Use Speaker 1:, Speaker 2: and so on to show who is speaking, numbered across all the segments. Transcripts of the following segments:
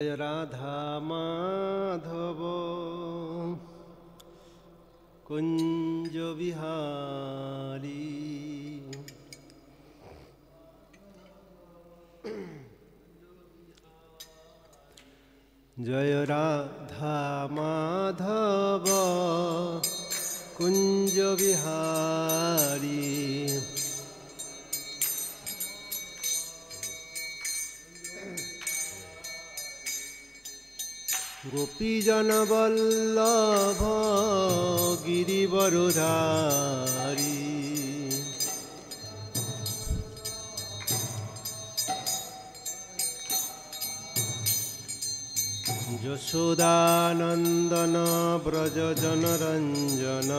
Speaker 1: जय राधा माधव कुंज विहारी। जय राधा माधव कुंज विहारी। गोपीजन वल्लभ गिरिवरधारी। यशोदानंदन व्रज जनरंजन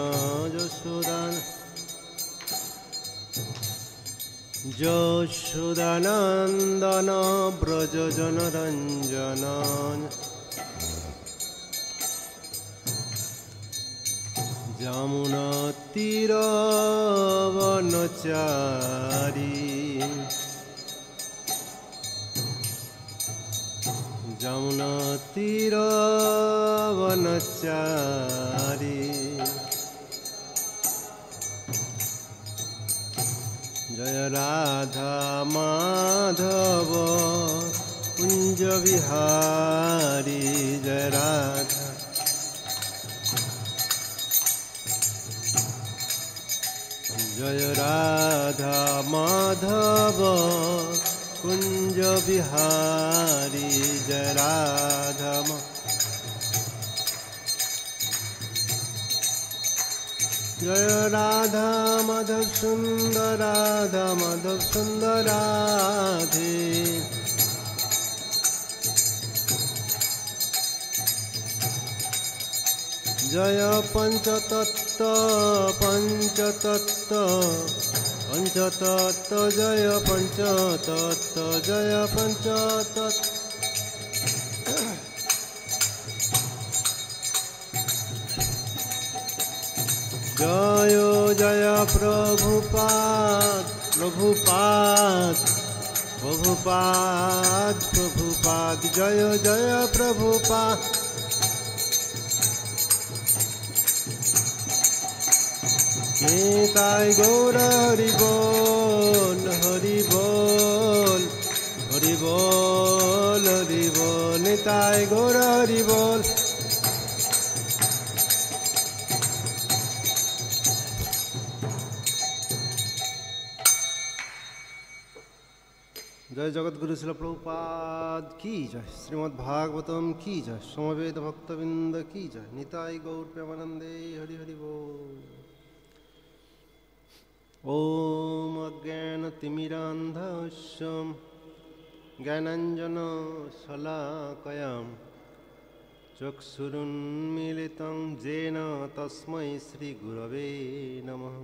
Speaker 1: यशोदानंदन व्रज जनरंजन। यमुना तीरवनचारी। यमुना तीरवनचारी। जय राधा माधव कुंज विहारी। जय राधा जय राधा माधव कुंज विहारी। जय राधा जय राधा माधव सुंदर राधा माधव सुंदर राधे। जय पंचतत्व पंचतत्व पंचतत्व जय पंचतत्व जय पंचतत्व। जय जय प्रभुपाद प्रभुपाद प्रभुपाद प्रभुपाद जय जय प्रभुपाद। निताय गौर हरि बोल हरि बोल हरि बोल हरि बोल। निताय गौर हरि बोल। जय जगतगुरु श्रील प्रभुपाद की जय। श्रीमद् भागवतम की जय। समवेत भक्तविंद की जय। निताय गौर प्रेमानंदे हरि हरि बोल। ओम अज्ञानतिमिरान्धस्य ज्ञानाञ्जनशलाकया चक्षुरुन्मीलितं येन तस्मै श्रीगुरवे नमः।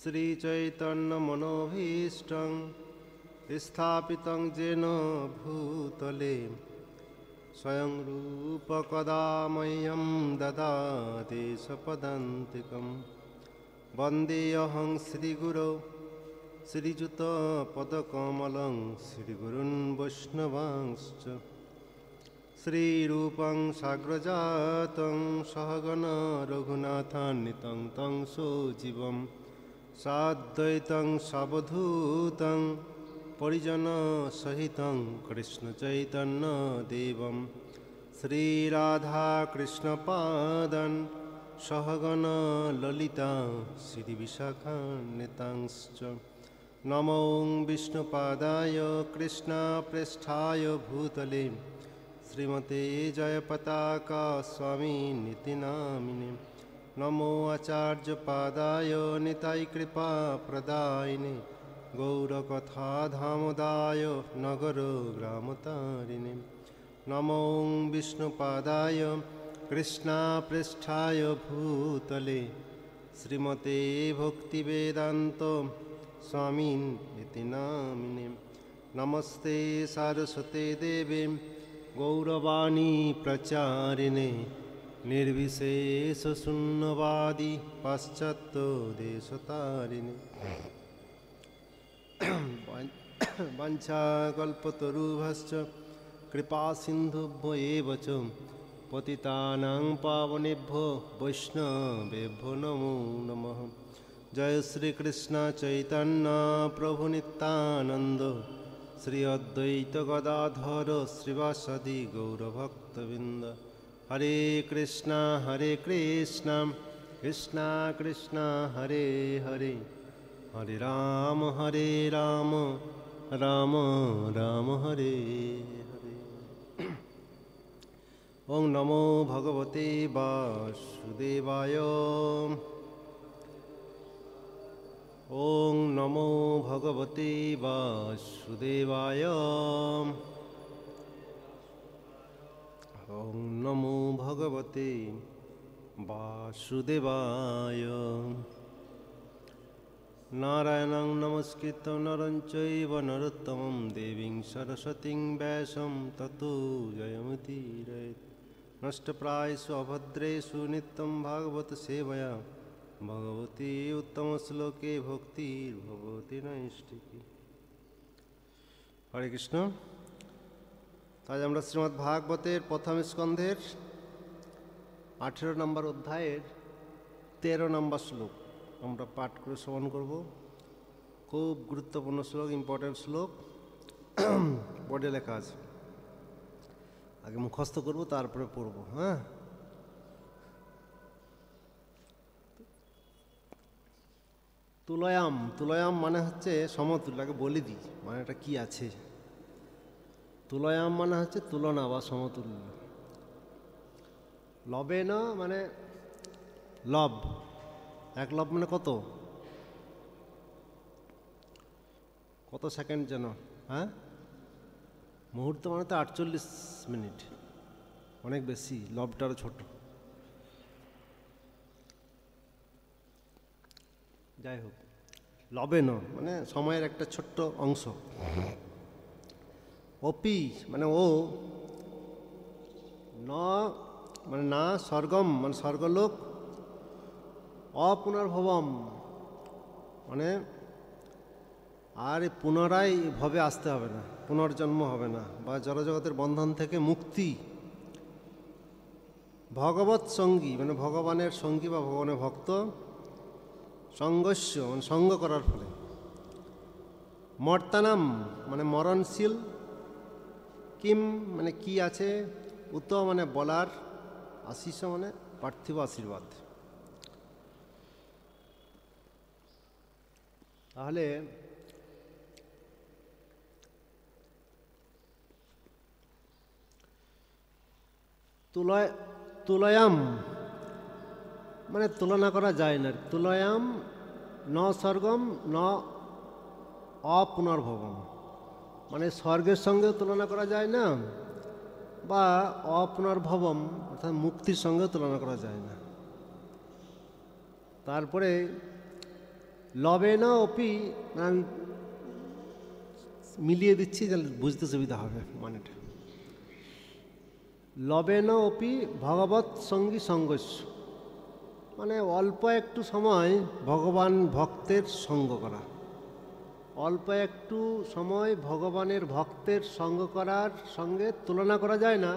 Speaker 1: श्रीचैतन्यमनोभीष्टं स्थापितं येन भूतले स्वयं रूपकदा मह्यं ददाति स्वपदान्तिकम्। वन्देऽहं श्रीगुरौ श्रीयुतपदकमलं श्रीगुरुन् वैष्णवांश्च। श्रीरूपं साग्रजातं सहगण रघुनाथान्वितं तं सजीवं साद्वैतं सावधूतं परिजनसहितं कृष्णचैतन्यदेवं श्रीराधाकृष्णपादान् सहगण ललिता श्रीविशाखान्वितांश्च। नमो विष्णुपादाय कृष्णप्रेष्ठाय भूतले श्रीमते जयपताका स्वामिनिति नामिने। नमो आचार्यपादाय निताय कृपाप्रदायिने गौरकथाधामदाय नगरग्रामतारिणे। नमो विष्णुपादाय कृष्णप्रेष्ठाय भूतले श्रीमते भक्तिवेदान्त स्वामिनिति नामिने। नमस्ते सारस्वते देवे गौरवाणी प्रचारिणे निर्विशेषशून्यवादी पाश्चात्यदेशतारिणे। वाञ्छाकल्पतरुभ्यश्च कृपा सिन्धुभ्यो एव च पतितानां पावनेभ्यो वैष्णवेभ्यो नमो नमः। जय श्री कृष्ण चैतन्य प्रभु नित्यानंद श्री अद्वैत गदाधर श्रीवासदि गौरभक्तवृंद। हरे कृष्णा कृष्णा कृष्णा हरे हरे, हरे राम राम राम हरे हरे। ओं नमो भगवते वासुदेवाय। ओं नमो भगवते वासुदेवाय। ओं नमो भगवते वासुदेवाय। नारायणं नमस्कृत्य नरं चैव नरोत्तमं देवीं सरस्वतीं व्यासं ततो जयमुदीरयेत्। नष्टप्रायेषु अभद्रेषु नित्यं भागवत सेवया भगवती उत्तम श्लोके भक्तिर्भवति नैष्ठिकी। हरे कृष्ण। তাই আমরা শ্রীমদ্ ভাগবতের প্রথম স্কন্ধের 18 নম্বর অধ্যায়ের 13 নম্বর শ্লোক আমরা পাঠ করে শ্রবণ করব। খুব গুরুত্বপূর্ণ শ্লোক, ইম্পর্টেন্ট শ্লোক, বোর্ডে লেখা আছে। আগে মুখস্থ করব, তারপরে পড়ব। হ্যাঁ, তুলয়াম। তুলয়াম মানে হচ্ছে সমতুল্য। আগে বলে দিই মানে এটা কি আছে। তুলয়াম মানে হচ্ছে তুলনা বা সমতুল্য। লবে না মানে লব, এক লব মানে কত কত সেকেন্ড যেন? হ্যাঁ, মুহূর্ত মানে তো 48 মিনিট, অনেক বেশি, লবটারও ছোট। যাই হোক, লবে ন মানে সময়ের একটা ছোট্ট অংশ। অপি মানে ও, ন মানে না, স্বর্গম মানে স্বর্গলোক, অপুনর্ভবম মানে আর পুনরায় ভবে আসতে হবে না, পুনর্জন্ম হবে না, বা জড়জগতের বন্ধন থেকে মুক্তি। ভগবৎ সঙ্গী মানে ভগবানের সঙ্গী বা ভগবানের ভক্ত। সঙ্গস্য মানে সঙ্গ করার ফলে। মর্তানাম মানে মরণশীল। কিম মানে কি আছে। উত মানে বলার। আশিস মানে পার্থিব আশীর্বাদ। তাহলে তুলয়াম মানে তুলনা করা যায় না। তুলয়াম ন স্বর্গম ন অপুনর্ভবম মানে স্বর্গের সঙ্গেও তুলনা করা যায় না, বা অপুনর্ভবম অর্থাৎ মুক্তির সঙ্গেও তুলনা করা যায় না। তারপরে লবে না অপি, আমি মিলিয়ে দিচ্ছি তাহলে বুঝতে সুবিধা হবে মানেটা। লবে না অপি ভগবৎ সঙ্গী সঙ্গস্য মানে অল্প একটু সময় ভগবান ভক্তের সঙ্গ করা। অল্প একটু সময় ভগবানের ভক্তের সঙ্গ করার সঙ্গে তুলনা করা যায় না।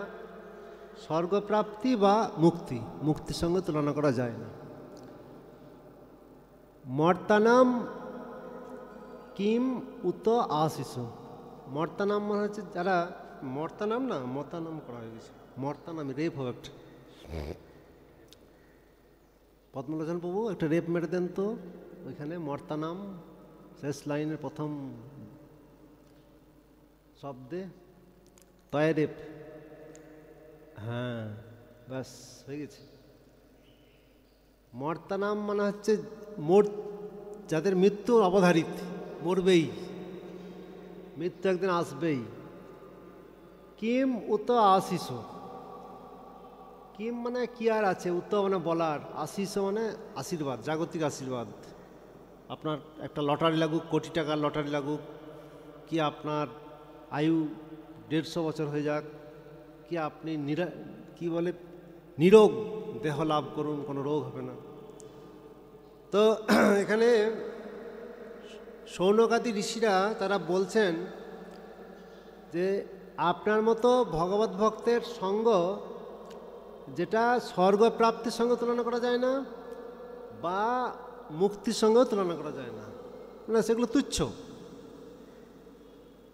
Speaker 1: স্বর্গপ্রাপ্তি বা মুক্তি, মুক্তির সঙ্গে তুলনা করা যায় না। মর্তানাম কিম উত আশিস। মর্তানাম মানে হচ্ছে যারা, মর্তানাম না মর্তানাম করা হয়ে গেছে, মর্তানাম রেপ হবে একটা। পদ্মলোচন প্রভু একটা রেপ মেরে দেন তো ওইখানে। মর্তানাম শেষ লাইনের প্রথম শব্দে তয় রেপ। হ্যাঁ, ব্যাস হয়ে গেছে। মর্তানাম মানে হচ্ছে যাদের মৃত্যু অবধারিত, মরবেই, মৃত্যু একদিন আসবেই। কিম উত আশিস। কিম মানে কি আর আছে, উত মানে বলার, আশিস মানে আশীর্বাদ, জাগতিক আশীর্বাদ। আপনার একটা লটারি লাগুক, কোটি টাকার লটারি লাগুক, কি আপনার আয়ু 150 বছর হয়ে যাক, কি আপনি কি বলে নিরোগ দেহ লাভ করুন, কোনো রোগ হবে না। তো এখানে শৌনকাদি ঋষিরা তারা বলছেন যে আপনার মতো ভগবত ভক্তের সঙ্গ যেটা স্বর্গ প্রাপ্তির সঙ্গে তুলনা করা যায় না বা মুক্তির সঙ্গেও তুলনা করা যায় না, মানে সেগুলো তুচ্ছ।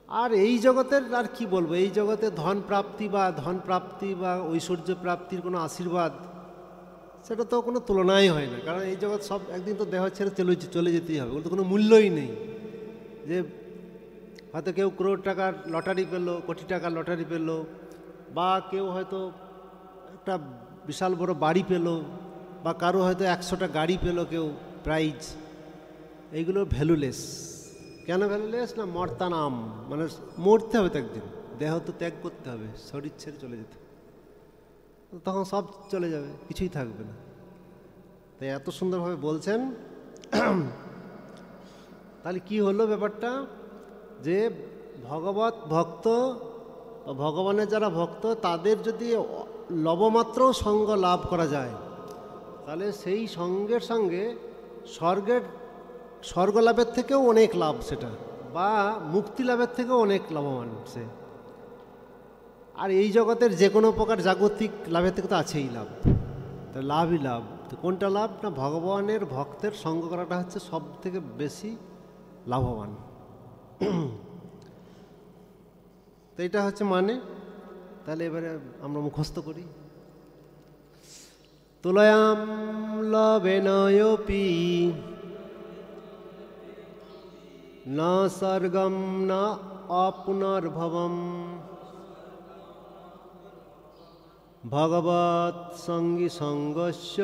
Speaker 1: আর এই জগতের আর কি বলবো, এই জগতে ধন প্রাপ্তি বা ঐশ্বর্য প্রাপ্তির কোনো আশীর্বাদ সেটা তো কোনো তুলনাই হয় না, কারণ এই জগৎ সব একদিন তো দেহ ছেড়ে চলে যেতেই হবে, ওগুলো তো কোনো মূল্যই নেই। যে হয়তো কেউ করোড় টাকার লটারি পেলো, কোটি টাকার লটারি পেলো, বা কেউ হয়তো একটা বিশাল বড় বাড়ি পেলো, বা কারো হয়তো 100টা গাড়ি পেলো কেউ প্রাইজ, এইগুলো ভ্যালুলেস। কেন ভ্যালুলেস না? মর্তানাম, মানে মরতে হবে তো একদিন, দেহ তো ত্যাগ করতে হবে, শরীর ছেড়ে চলে যেতে হবে, তখন সব চলে যাবে, কিছুই থাকবে না। তাই এত সুন্দরভাবে বলছেন। তাহলে কি হলো ব্যাপারটা, যে ভগবত ভক্ত, ভগবানের যারা ভক্ত, তাদের যদি লবমাত্র সঙ্গ লাভ করা যায়, তাহলে সেই সঙ্গের সঙ্গে স্বর্গ লাভের থেকেও অনেক লাভ সেটা, বা মুক্তি লাভের থেকেও অনেক লাভবান সে। আর এই জগতের যে কোনো প্রকার জাগতিক লাভের থেকে তো আছেই লাভ, তা লাভই লাভ। তো কোনটা লাভ না? ভগবানের ভক্তের সঙ্গ করাটা হচ্ছে সব থেকে বেশি লাভবান। তো এটা হচ্ছে মানে। তাহলে এবারে আমরা মুখস্থ করি। তুলয়াম লবেনয়োপি না সর্গম না অপুনর্ভবম ভগবৎ সঙ্গী সঙ্গস্য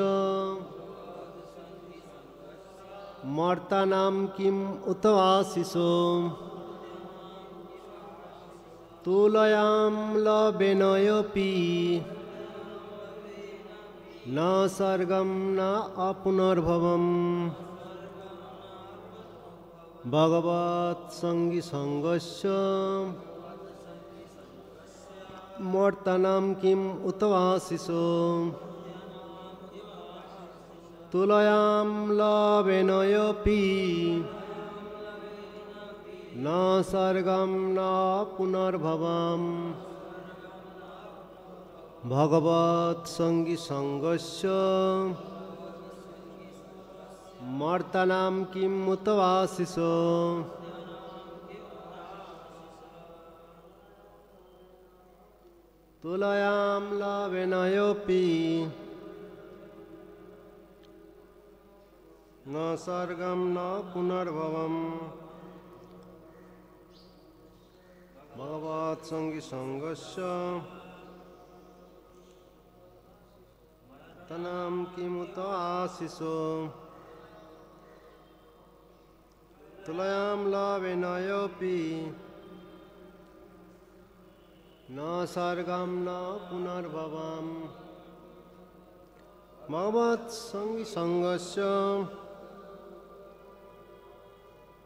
Speaker 1: মর্তানাম কিম উত আশিসো তুলয়াম লবেনয়োপি না সর্গম না অপুনর্ভবম ভগবৎ সঙ্গী সঙ্গস্য মর্তানাম কিম উত আশিসো তুলয়াম লবেনয়োপি না সর্গম না পুনর্ভবম ভগবৎ সঙ্গী সঙ্গস্য মর্তানাম কিম উত আশিসো তুলয়াম লবেনয়োপি না সর্গম না পুনর্ভবম ভগবৎ সঙ্গী সঙ্গস্য মর্তানাম কিম উত আশিসো তুলয়াম লবেনয়োপি না সর্গম না পুনর্ভবম ভগবৎ সঙ্গী সঙ্গস্য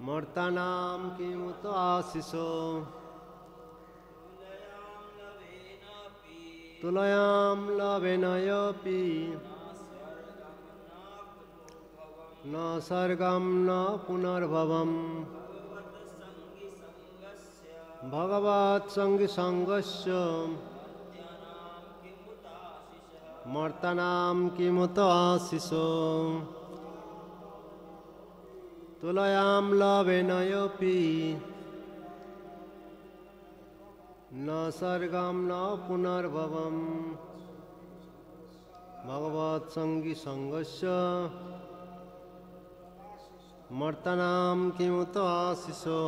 Speaker 1: মর্তানাম কিম উত আশিসো তুলয়াম লবেনয়োপি না সর্গম না পুনর্ভবম ভগবৎ সঙ্গী সঙ্গস্য মর্তানাম কিম উত আশিসো তুলয়াম লবেনয়োপি না সর্গম না পুনর্ভবম ভগবৎ সঙ্গী সঙ্গস্য মর্তানাম কিম উত আশিসো।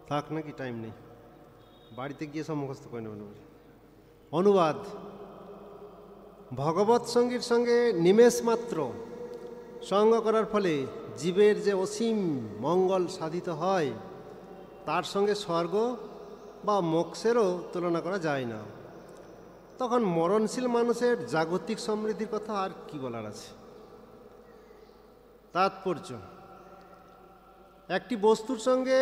Speaker 1: থাক নাকি, টাইম নেই, বাড়িতে গিয়ে সব মুখস্থ করে নেবেন। অনুবাদ: ভগবৎ সঙ্গীর সঙ্গে নিমেষ মাত্র সঙ্গ করার ফলে জীবের যে অসীম মঙ্গল সাধিত হয়, তার সঙ্গে স্বর্গ বা মোক্ষেরও তুলনা করা যায় না। তখন মরণশীল মানুষের জাগতিক সমৃদ্ধির কথা আর কি বলার আছে। তাৎপর্য: একটি বস্তুর সঙ্গে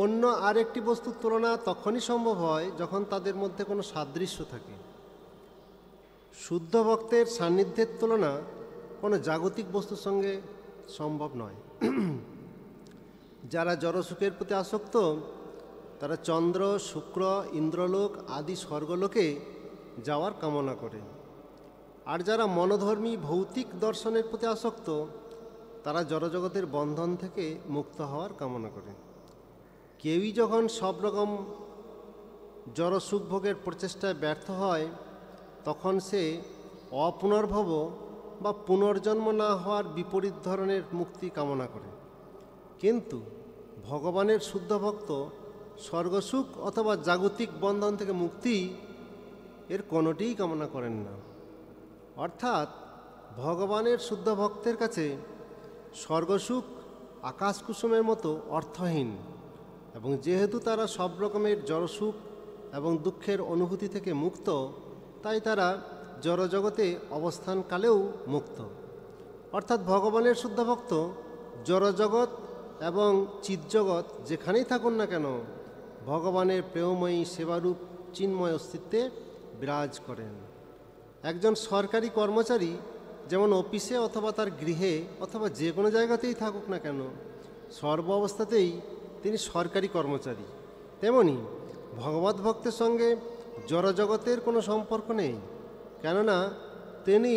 Speaker 1: অন্য আরেকটি বস্তুর তুলনা তখনই সম্ভব হয় যখন তাদের মধ্যে কোনো সাদৃশ্য থাকে। শুদ্ধ ভক্তের সান্নিধ্যের তুলনা কোনো জাগতিক বস্তুর সঙ্গে সম্ভব নয়। যারা জড়সুখের প্রতি আসক্ত, তারা চন্দ্র, শুক্র, ইন্দ্রলোক আদি স্বর্গলোকে যাওয়ার কামনা করে। আর যারা মনোধর্মী ভৌতিক দর্শনের প্রতি আসক্ত, তারা জড়জগতের বন্ধন থেকে মুক্ত হওয়ার কামনা করে। কেউই যখন সব রকম জড় সুখভোগের প্রচেষ্টায় ব্যর্থ হয়, তখন সে অপুনর্ভব বা পুনর্জন্ম না হওয়ার বিপরীত ধরনের মুক্তি কামনা করে। কিন্তু ভগবানের শুদ্ধ ভক্ত স্বর্গসুখ অথবা জাগতিক বন্ধন থেকে মুক্তি এর কোনোটিই কামনা করেন না। অর্থাৎ ভগবানের শুদ্ধ ভক্তের কাছে স্বর্গসুখ আকাশকুসুমের মতো অর্থহীন, এবং যেহেতু তারা সব রকমের জড়সুখ এবং দুঃখের অনুভূতি থেকে মুক্ত, তাই তারা জড়জগতে অবস্থানকালেও মুক্ত। অর্থাৎ ভগবানের শুদ্ধ ভক্ত জড়জগৎ এবং চিৎজগৎ যেখানেই থাকুন না কেন, ভগবানের প্রেমময়ী সেবারূপ চিন্ময় অস্তিত্বে বিরাজ করেন। একজন সরকারি কর্মচারী যেমন অফিসে অথবা তার গৃহে অথবা যে কোনো জায়গাতেই থাকুক না কেন, সর্ব অবস্থাতেই তিনি সরকারি কর্মচারী, তেমনি ভগবত ভক্তের সঙ্গে জড়জগতের কোনো সম্পর্ক নেই, কেননা তিনি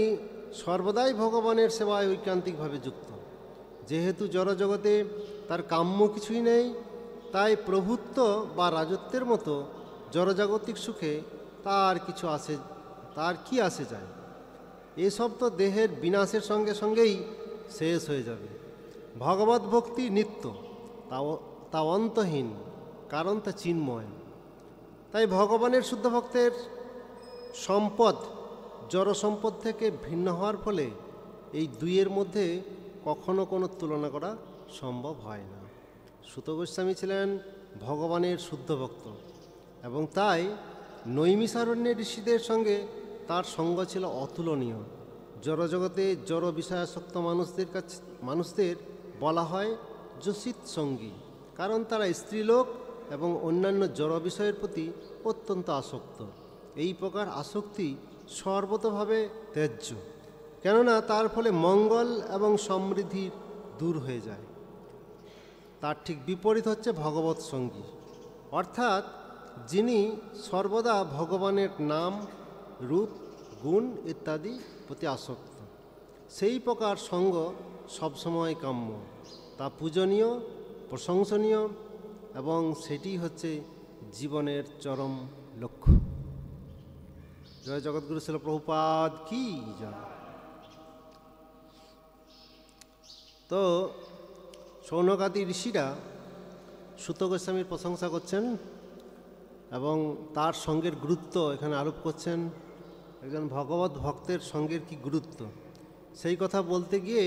Speaker 1: সর্বদাই ভগবানের সেবায় ঐকান্তিকভাবে যুক্ত। যেহেতু জড়জগতে তার কাম্য কিছুই নেই, তাই প্রভুত্ব বা রাজত্বের মতো জড়জাগতিক সুখে তার কি আসে যায়। এসব তো দেহের বিনাশের সঙ্গে সঙ্গেই শেষ হয়ে যাবে। ভগবত ভক্তি নিত্য, তা অন্তহীন, কারণ তা চিন্ময়। তাই ভগবানের শুদ্ধ ভক্তের সম্পদ জড় সম্পদ থেকে ভিন্ন হওয়ার ফলে এই দুইয়ের মধ্যে কখনো কোনো তুলনা করা সম্ভব হয় না। সুত গোস্বামী ছিলেন ভগবানের শুদ্ধ ভক্ত, এবং তাই নৈমিষারণ্যের ঋষিদের সঙ্গে তার সঙ্গ ছিল অতুলনীয়। জড়জগতে জড় বিষয়াসক্ত মানুষদের বলা হয় যোশিত সঙ্গী, কারণ তারা স্ত্রীলোক এবং অন্যান্য জড় বিষয়ের প্রতি অত্যন্ত আসক্ত। এই প্রকার আসক্তি সর্বতভাবে ত্যায্য, কেননা তার ফলে মঙ্গল এবং সমৃদ্ধি দূর হয়ে যায়। তার ঠিক বিপরীত হচ্ছে ভগবৎ সঙ্গী, অর্থাৎ যিনি সর্বদা ভগবানের নাম, রূপ, গুণ ইত্যাদি প্রতি আসক্ত। সেই প্রকার সঙ্গ সবসময় কাম্য, তা পূজনীয়, প্রশংসনীয়, এবং সেটি হচ্ছে জীবনের চরম লক্ষ্য। জয় জগৎগুরু শিল প্রভুপাদ কি জয়। তো শৌনকাদি ঋষিরা সুত গোস্বামীর প্রশংসা করছেন এবং তার সঙ্গের গুরুত্ব এখানে আরোপ করছেন। একজন ভগবত ভক্তের সঙ্গের কি গুরুত্ব, সেই কথা বলতে গিয়ে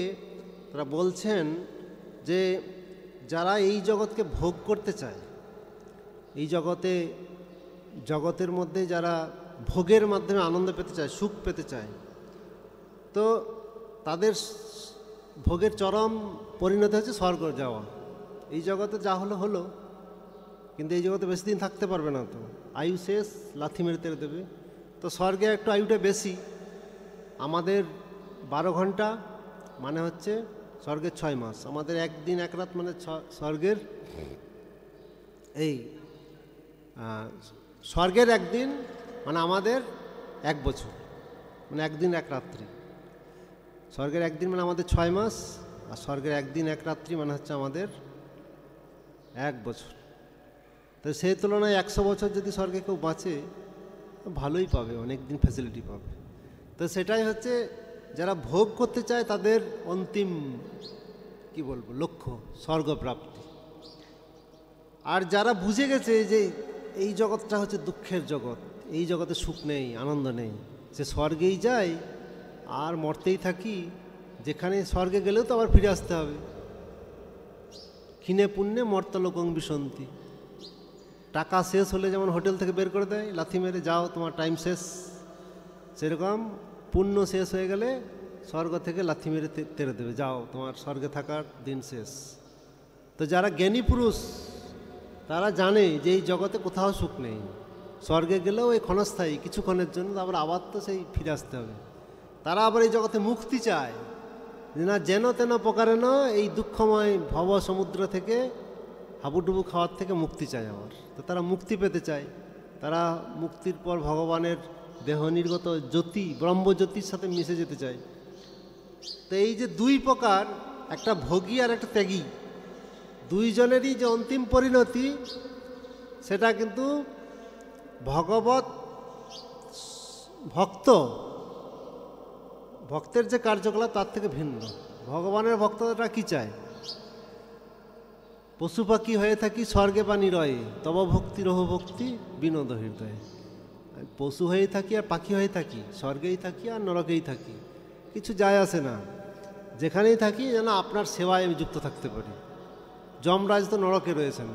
Speaker 1: তারা বলছেন যে যারা এই জগৎকে ভোগ করতে চায়, এই জগতের মধ্যে যারা ভোগের মাধ্যমে আনন্দ পেতে চায়, সুখ পেতে চায়, তো তাদের ভোগের চরম পরিণতি হচ্ছে স্বর্গ যাওয়া। এই জগতে যা হলো, কিন্তু এই জগতে বেশি দিন থাকতে পারবে না, তো আয়ু শেষ, লাথি মেরে তেড়ে দেবে। তো স্বর্গে একটু আয়ুটা বেশি, আমাদের 12 ঘন্টা মানে হচ্ছে স্বর্গের 6 মাস, আমাদের একদিন এক রাত মানে স্বর্গের স্বর্গের একদিন মানে আমাদের 1 বছর, মানে একদিন এক রাত্রি। স্বর্গের একদিন মানে আমাদের 6 মাস, আর স্বর্গের একদিন এক রাত্রি মানে হচ্ছে আমাদের 1 বছর। তো সেই তুলনায় 100 বছর যদি স্বর্গে কেউ বাঁচে, ভালোই পাবে, অনেক দিন ফ্যাসিলিটি পাবে। তো সেটাই হচ্ছে যারা ভোগ করতে চায় তাদের অন্তিম লক্ষ্য স্বর্গপ্রাপ্তি। আর যারা বুঝে গেছে যে এই জগৎটা হচ্ছে দুঃখের জগৎ, এই জগতে সুখ নেই, আনন্দ নেই, সে স্বর্গেই যায় আর মরতেই থাকি, যেখানে স্বর্গে গেলেও তো আবার ফিরে আসতে হবে। ক্ষীণে পুণ্যে মর্তলোকং বিশন্তি, টাকা শেষ হলে যেমন হোটেল থেকে বের করে দেয় লাথি মেরে, যাও তোমার টাইম শেষ, সেরকম পুণ্য শেষ হয়ে গেলে স্বর্গ থেকে লাথি মেরে তেড়ে দেবে, যাও তোমার স্বর্গে থাকার দিন শেষ। তো যারা জ্ঞানী পুরুষ তারা জানে যে এই জগতে কোথাও সুখ নেই, স্বর্গে গেলেও এই ক্ষণস্থায়ী, কিছুক্ষণের জন্য, আবার তো সেই ফিরে আসতে হবে। তারা আবার এই জগতে মুক্তি চায়, যে না যেন তেন প্রকারে এই দুঃখময় ভব সমুদ্র থেকে হাবুডুবু খাওয়ার থেকে মুক্তি চায় আমার। তো তারা মুক্তি পেতে চায়, তারা মুক্তির পর ভগবানের দেহ নির্গত জ্যোতি ব্রহ্মজ্যোতির সাথে মিশে যেতে চায়। তো এই যে দুই প্রকার, একটা ভোগী আর একটা ত্যাগী, দুইজনেরই যে অন্তিম পরিণতি সেটা কিন্তু ভগবত ভক্তের যে কার্যকলাপ তার থেকে ভিন্ন। ভগবানের ভক্তরা কি চায়? পশু পাখি হয়ে থাকি স্বর্গে বা নিরয়ে, তব ভক্তি রহ ভক্তি বিনোদ হৃদয়ে। পশু হয়ে থাকি আর পাখি হয়ে থাকি, স্বর্গেই থাকি আর নরকেই থাকি, কিছু যায় আসে না। যেখানেই থাকি যেন আপনার সেবায় আমি যুক্ত থাকতে পারি। যমরাজ তো নরকে রয়েছেন,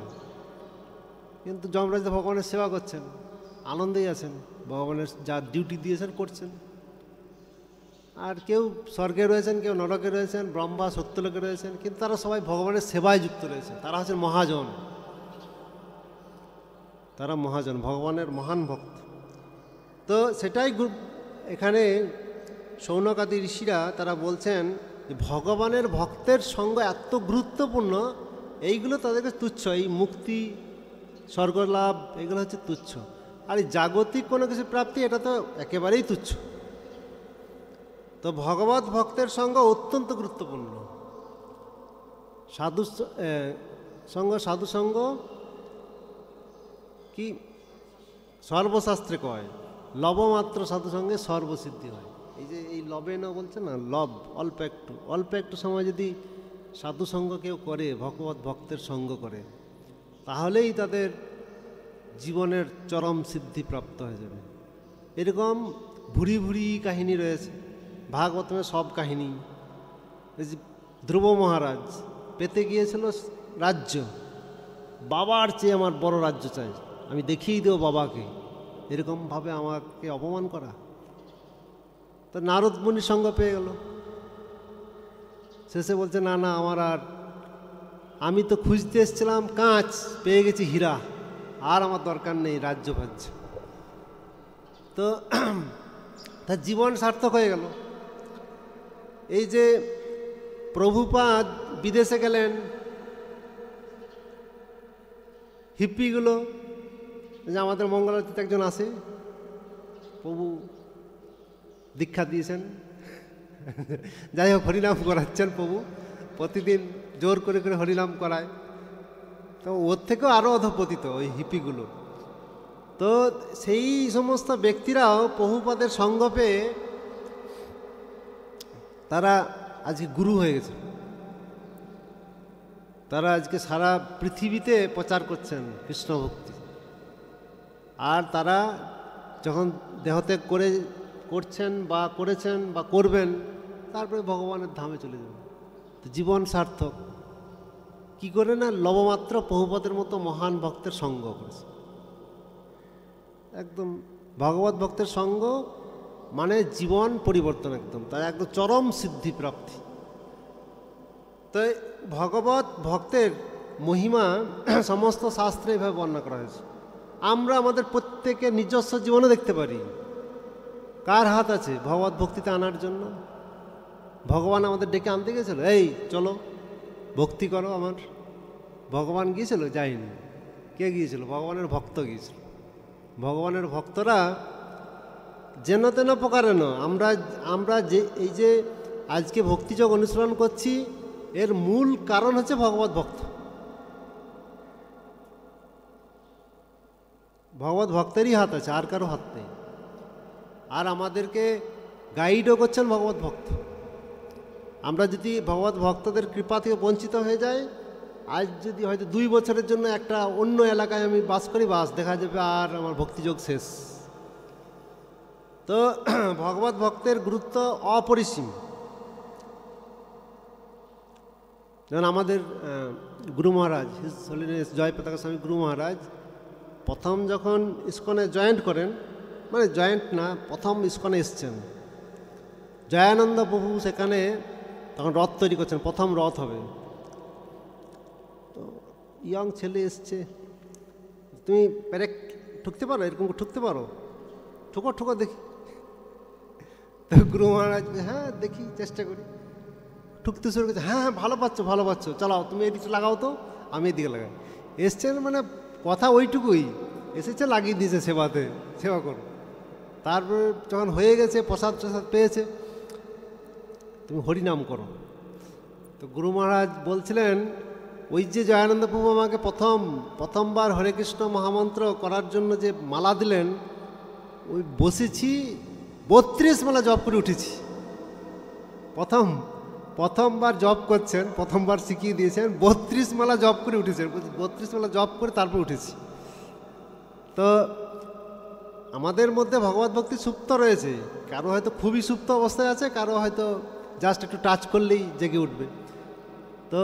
Speaker 1: কিন্তু যমরাজ তো ভগবানের সেবা করছেন, আনন্দেই আছেন, ভগবানের যা ডিউটি দিয়েছেন করছেন। আর কেউ স্বর্গে রয়েছেন, কেউ নরকে রয়েছেন, ব্রহ্মা সত্যলোকে রয়েছেন, কিন্তু তারা সবাই ভগবানের সেবায় যুক্ত রয়েছে। তারা হচ্ছেন মহাজন, তারা মহাজন, ভগবানের মহান ভক্ত। তো সেটাই এখানে শৌনকাদি ঋষিরা তারা বলছেন যে ভগবানের ভক্তের সঙ্গ এত গুরুত্বপূর্ণ, এইগুলো তাদেরকে তুচ্ছ। এই মুক্তি, স্বর্গলাভ, এগুলো হচ্ছে তুচ্ছ। আর এই জাগতিক কোনো কিছু প্রাপ্তি, এটা তো একেবারেই তুচ্ছ। তো ভগবত ভক্তের সঙ্গ অত্যন্ত গুরুত্বপূর্ণ। সাধু সঙ্গ কি সর্বশাস্ত্রে কয়, লবমাত্র সাধুসঙ্গে সর্বসিদ্ধি হয়। এই যে এই লবে না বলছে না, লব, অল্প একটু সময় যদি সাধুসঙ্গ কেউ করে, ভগবত ভক্তের সঙ্গ করে, তাহলেই তাদের জীবনের চরম সিদ্ধি প্রাপ্ত হয়ে যাবে। এরকম ভুরি ভুরি কাহিনী রয়েছে ভাগবতের, সব কাহিনী। এই যে ধ্রুব মহারাজ পেতে গিয়েছিল রাজ্য, বাবার চেয়ে আমার বড় রাজ্য চাই, আমি দেখিয়ে দেবো বাবাকে, এরকমভাবে আমাকে অপমান করা। তো নারদ মুনির সঙ্গ পেয়ে গেল, শেষে বলছে না না, আমার আর, আমি তো খুঁজতে এসেছিলাম কাঁচ, পেয়ে গেছি হীরা, আর আমার দরকার নেই রাজ্য ভাজ্য। তো তার জীবন সার্থক হয়ে গেল। এই যে প্রভুপাদ বিদেশে গেলেন, হিপ্পিগুলো, যে আমাদের মঙ্গলারতিতে একজন আসে, প্রভু দীক্ষা দিয়েছেন, যাই হোক হরিনাম করাচ্ছেন প্রভু, প্রতিদিন জোর করে করে হরিনাম করায়। তো ওর থেকেও আরও অধপতিত ওই হিপিগুলো। তো সেই সমস্ত ব্যক্তিরাও প্রভুপাদের সঙ্গ পেয়ে তারা আজকে গুরু হয়ে গেছে। তারা আজকে সারা পৃথিবীতে প্রচার করছেন কৃষ্ণ ভক্তি। আর তারা যখন দেহত্যাগ করছেন বা করেছেন বা করবেন, তারপরে ভগবানের ধামে চলে যাবেন। তো জীবন সার্থক। কি করে না, লবমাত্র প্রভুপদের মতো মহান ভক্তের সঙ্গ করেছে। একদম ভগবত ভক্তের সঙ্গ মানে জীবন পরিবর্তন, একদম তার একদম চরম সিদ্ধি প্রাপ্তি। তো ভগবত ভক্তের মহিমা সমস্ত শাস্ত্রে এভাবে বর্ণনা করা হয়েছে। আমরা আমাদের প্রত্যেকের নিজস্ব জীবনে দেখতে পারি কার হাত আছে ভগবত ভক্তিতে আনার জন্য। ভগবান আমাদের ডেকে আনতে গিয়েছিল, এই চলো ভক্তি করো আমার। ভগবান গিয়েছিল? যায়নি। কে গিয়েছিল? ভগবানের ভক্ত গিয়েছিল। ভগবানের ভক্তরা যেন তেন প্রকারেণ, আমরা যে এই যে আজকে ভক্তিযোগ অনুসরণ করছি, এর মূল কারণ হচ্ছে ভগবত ভক্ত। ভগবত ভক্তেরই হাত আছে, আর কারো হাত নেই। আর আমাদেরকে গাইডও করছেন ভগবত ভক্ত। আমরা যদি ভগবত ভক্তদের কৃপা থেকে বঞ্চিত হয়ে যাই, আজ যদি হয়তো 2 বছরের জন্য একটা অন্য এলাকায় আমি বাস করি, বাস দেখা যাবে আর আমার ভক্তিযোগ শেষ। তো ভগবত ভক্তের গুরুত্ব অপরিসীম। যেমন আমাদের গুরু মহারাজ, হিজ হোলিনেস জয় পতাকা স্বামী গুরু মহারাজ প্রথম যখন ইস্কনে জয়েন্ট করেন, মানে জয়েন্ট না, প্রথম ইস্কনে এসছেন, জয়ানন্দ প্রভু সেখানে তখন রথ তৈরি করছেন, প্রথম রথ হবে। তো ইয়ং ছেলে এসছে, তুমি প্যারেক ঠুকতে পারো, এরকম ঠুকতে পারো, ঠুকো ঠুকো দেখি। তো গুরু মহারাজ, হ্যাঁ দেখি, চেষ্টা করি। ঠুকতে শুরু করছে, হ্যাঁ হ্যাঁ ভালো পাচ্ছ, চলাও, তুমি এদিকে লাগাও তো, আমি এদিকে লাগাই। এসছেন মানে কথা ওইটুকুই, এসেছে লাগিয়ে দিয়েছে সেবাতে, সেবা করো। তারপরে যখন হয়ে গেছে, প্রসাদ টসাদ পেয়েছে, তুমি হরিনাম করো। তো গুরু মহারাজ বলছিলেন, ওই যে জয়ানন্দ প্রভু আমাকে প্রথমবার হরে কৃষ্ণ মহামন্ত্র করার জন্য যে মালা দিলেন, ওই বসেছি 32 মালা জপ করে উঠেছি। প্রথমবার জপ করছেন, প্রথমবার শিখিয়ে দিয়েছেন, 32 মালা জপ করে উঠেছেন, 32 মালা জপ করে তারপর উঠেছি। তো আমাদের মধ্যে ভগবত ভক্তি সুপ্ত রয়েছে, কারো হয়তো খুবই সুপ্ত অবস্থায় আছে, কারো হয়তো জাস্ট একটু টাচ করলেই জেগে উঠবে। তো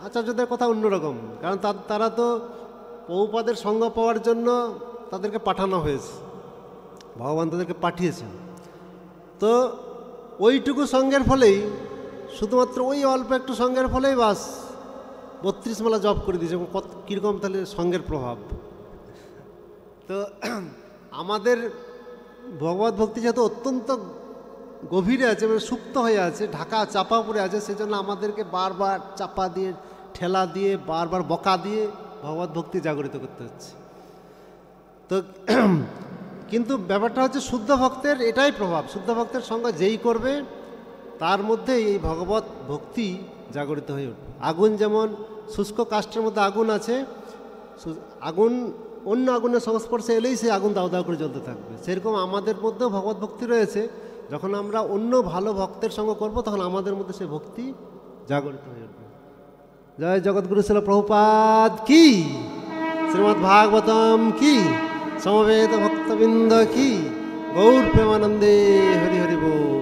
Speaker 1: আচার্যদের কথা অন্যরকম, কারণ তারা তো প্রভুপাদের সঙ্গ পাওয়ার জন্য তাদেরকে পাঠানো হয়েছে, ভগবান তাদেরকে পাঠিয়েছেন। তো ওইটুকু সঙ্গের ফলেই, শুধুমাত্র ওই অল্প একটু সঙ্গের ফলেই বাস 32 মালা জপ করে দিয়েছে। কীরকম তাহলে সঙ্গের প্রভাব। তো আমাদের ভগবত ভক্তি যেহেতু অত্যন্ত গভীরে আছে, মানে সুপ্ত হয়ে আছে, ঢাকা চাপা পড়ে আছে, সেজন্য আমাদেরকে বারবার চাপা দিয়ে, ঠেলা দিয়ে, বারবার বকা দিয়ে ভগবত ভক্তি জাগরিত করতে হচ্ছে। তো কিন্তু ব্যাপারটা হচ্ছে শুদ্ধ ভক্তের এটাই প্রভাব, শুদ্ধ ভক্তের সঙ্গে যেই করবে তার মধ্যে এই ভগবত ভক্তি জাগরিত হয়ে উঠবে। আগুন যেমন শুষ্ক কাষ্ঠের মধ্যে আগুন আছে, আগুন অন্য আগুনের সংস্পর্শে এলেই সেই আগুন দাউ দাউ করে জ্বলতে থাকবে, সেরকম আমাদের মধ্যেও ভগবত ভক্তি রয়েছে। যখন আমরা অন্য ভালো ভক্তের সঙ্গে করব, তখন আমাদের মধ্যে সেই ভক্তি জাগরিত হয়ে উঠবে। জয় জগৎগুরু শিল প্রভুপাদ কি, শ্রীমদ্ ভাগবতম কি, সমবেত ভক্তবৃন্দ কি, গৌর প্রেমানন্দে হরি হরি বল।